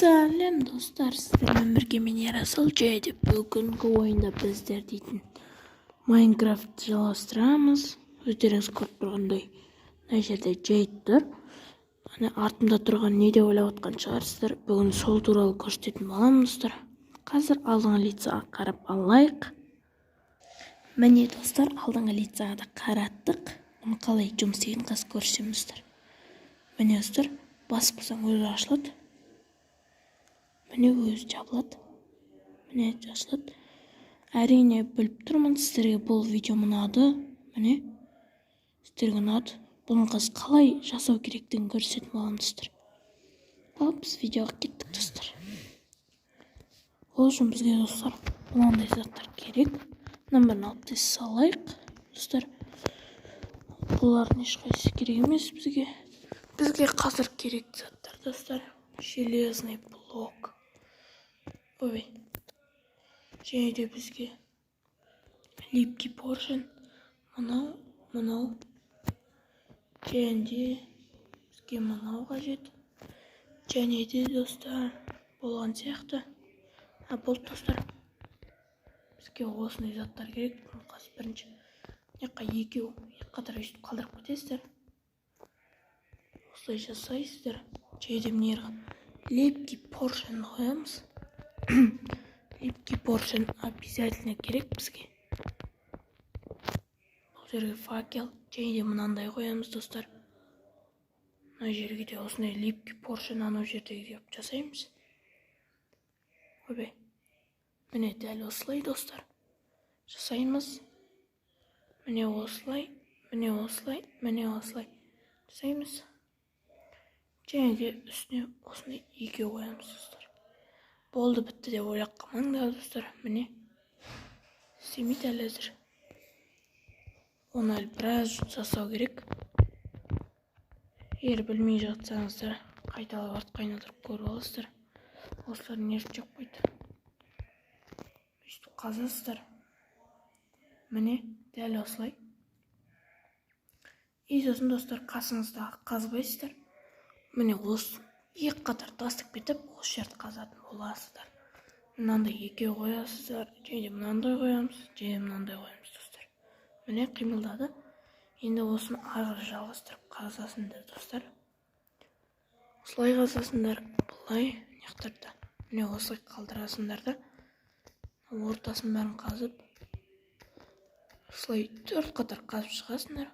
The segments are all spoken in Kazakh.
Сәлем достар, сіздермен бірге мен Ерасыл және бүгінгі ойында біздер дейтін Майнкрафт жалғастырамыз. Өздеріңіз көріп тұрғандай мына жерде Джейд тұр. Ана артымда тұрған не деп ойлап отқан шығарсыздар. Бүгін сол туралы көрсететін боламын достар. Қазір алдыңғы лицаға қарап алайық. Міне достар, алдыңғы лицаға да қараттық. Оны қалай жұмыс істейтінін қазір көрсетемін достар. Міне достар, басып қалсаң өзі ашылады. Міне өзі жабылады. Міне ашылады. Әрине біліп тұрмын, сіздерге бұл видео ұнады. Міне сіздерге ұнады. Бұны қазір қалай жасау керектігін көрсететін боламын достар. Ал біз видеоға кеттік достар. Ол үшін бізге достар мынандай заттар керек. Нөмірін алып тез салайық достар. Бұлардың ешқайсысы керек емес бізге. Бізге қазір керек заттар достар. Железный блок. Ой. Және де бізге липкий поршень. Мынау. Және де бізге мынау қажет. Және де достар болған сияқты. Бұл достар бізге осындай заттар керек. Қазір бірінші екеу қатар өйстіп қалдырып кетесіздер. Осылай жасайсыздар. Және де мына липкий поршень қоямыз. Липкий поршень обязательно керек бізге. Бұл жерге факел. Және де мынандай қоямыз достар. Мына жерге де осындай липкий поршень анау жердегі деп жасаймыз. Ой. Міне дәл осылай достар. Жасаймыз. Міне осылай. Жасаймыз. Және де үстіне осындай екеу қоямыз достар. Болды бітті деп ойлап қалмаңдар достар. Міне істемейді әлі әзір. Оны әлі біраз жасау керек. Егер білмей жатсаңыздар, қайталап артқа айналдырып көріп аласыздар. Осылар нерв жоқ қойды. Өйстіп қазасыздар. Міне дәл осылай. И сосын достар қасыңыздағы қазбайсыздар. Міне осы екі қатар тастап кетіп, осы жерді қазатын боласыздар. Мынандай екеу қоясыздар, және мынандай қоямыз, және мынандай қоямыз достар. Міне қимылдады. Енді осыны ары жалғастырып қазасыңдар достар. Осылай қазасыңдар, бұлай неқтірді. Міне осылай қалдырасыңдар да. Ортасын бәрін қазып, осылай 4 қатар қазып шығасыңдар.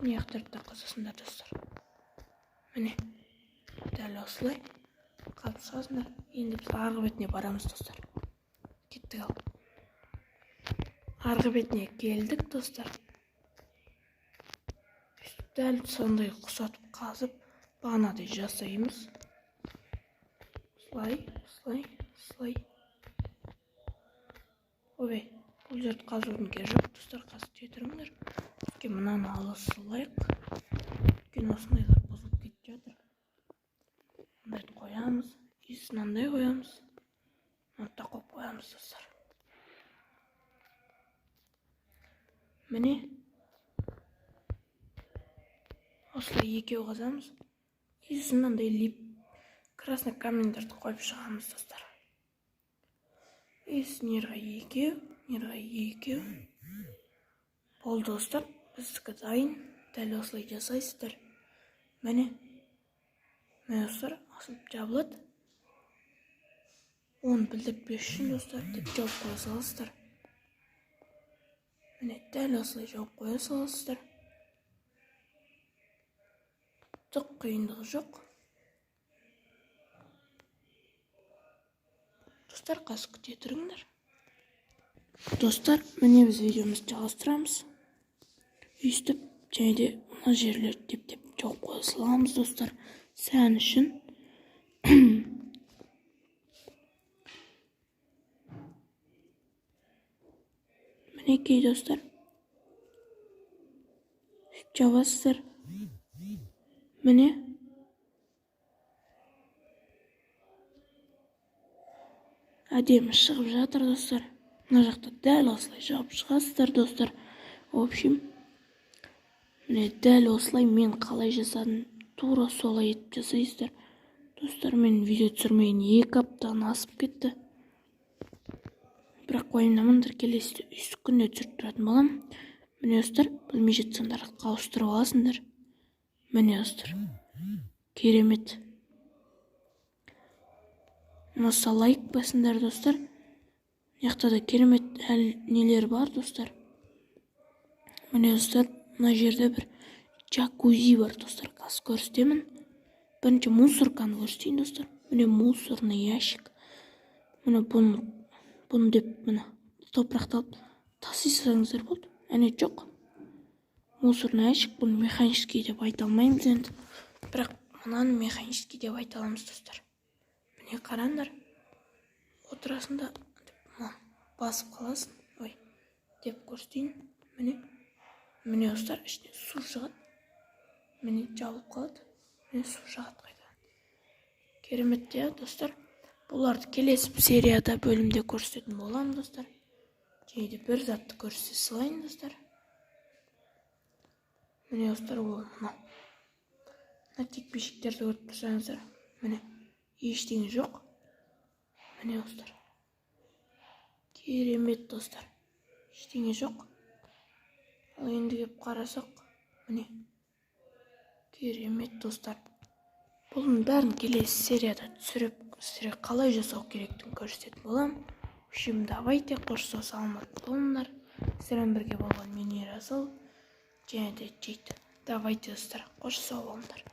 Неқтірді қазасыңдар достар. Міне дәл осылай қазып шығасыңдар. Енді біз арғы бетіне барамыз достар. Кеттік ал. Арғы бетіне келдік достар. Дәл сондай құсатып қазып, бағанадай жасаймыз. Слай. Ой, бұл жерді қазудың керегі жоқ достар, қазып жетіріңдер. Бізге мынаны ала салайық. Өйткені осындайлар бұзылып кетіп жатыр. Мындайды қоямыз. Мынандай қоямыз. Мынандай қойып қоямыз достар. Міне осылай екеу қазамыз. Мынандай красный камендерді қойып шығамыз достар. Нерға екеу. Бол достар, біздікі дайын. Дәл осылай жасайсыздар. Міне достар, асылып жабылады. Оны білдіртпес үшін достар, деп жауып қоя саласыздар. Міне дәл осылай жауып қоя саласыздар. Түк қиындығы жоқ. Достар, қазір күте тұрыңдар. Достар, міне біз видеомызды жалғастырамыз. Өйстіп, және де мына жерлерді деп жауып қоя саламыз достар. Сән үшін. Мінекей достар. Жабасыздар. Міне. Әдемі шығып жатыр достар. Мына жақта дәл осылай жауып шығасыздар достар. В общем, міне дәл осылай мен қалай жасадым, тура солай етіп жасайсыздар. Достар, мен видео түсірмеген 2 аптаны асып кетті. Бірақ уайымдамаңдар, келесі күнде түсіріп тұратын болам. Міне достар, білмей жатсаңдар ауыстырып аласыңдар. Міне достар, керемет. Маса лайк басыңдар достар. Яқта да керемет нелер бар достар. Міне достар, мына жерде бір джакузи бар достар. Қазір көрсетемін. Бірінші мусорканы көрсетейін достар. Міне мусорный ящик. Міне бұны деп міне топырақты алып тастай салсаңыздар болды. Әне жоқ. Мусорный ящик, бұны механический деп айта алмаймыз енді. Бірақ мынаны механический деп айта аламыз достар. Міне қараңдар. Отырасында басып қаласың. Ой, деп көрсетейін. Міне достар, ішіне су шығады. Міне жабылып қалады. Міне су шығады қайдан. Керемет те достар. Бұларды келесі серияда бөлімде көрсететін болам достар. Жейде бір затты көрсете салайын достар. Міне достар, ол мынау. Мына текпешектерді көріп тұрсаңыздар. Міне ештеңе жоқ. Міне достар. Керемет достар. Ештеңе жоқ. Ал енді кеп қарасақ, міне. Керемет достар. Бұның бәрін келесі серияда түсіріп, сіздерге қалай жасау керектігін көрсететін болам. В общем, давайте қош саламатты болыңдар. Сіздермен бірге болған мен Ерасыл, және де Джейд. Давайте достар, қош сау болыңдар.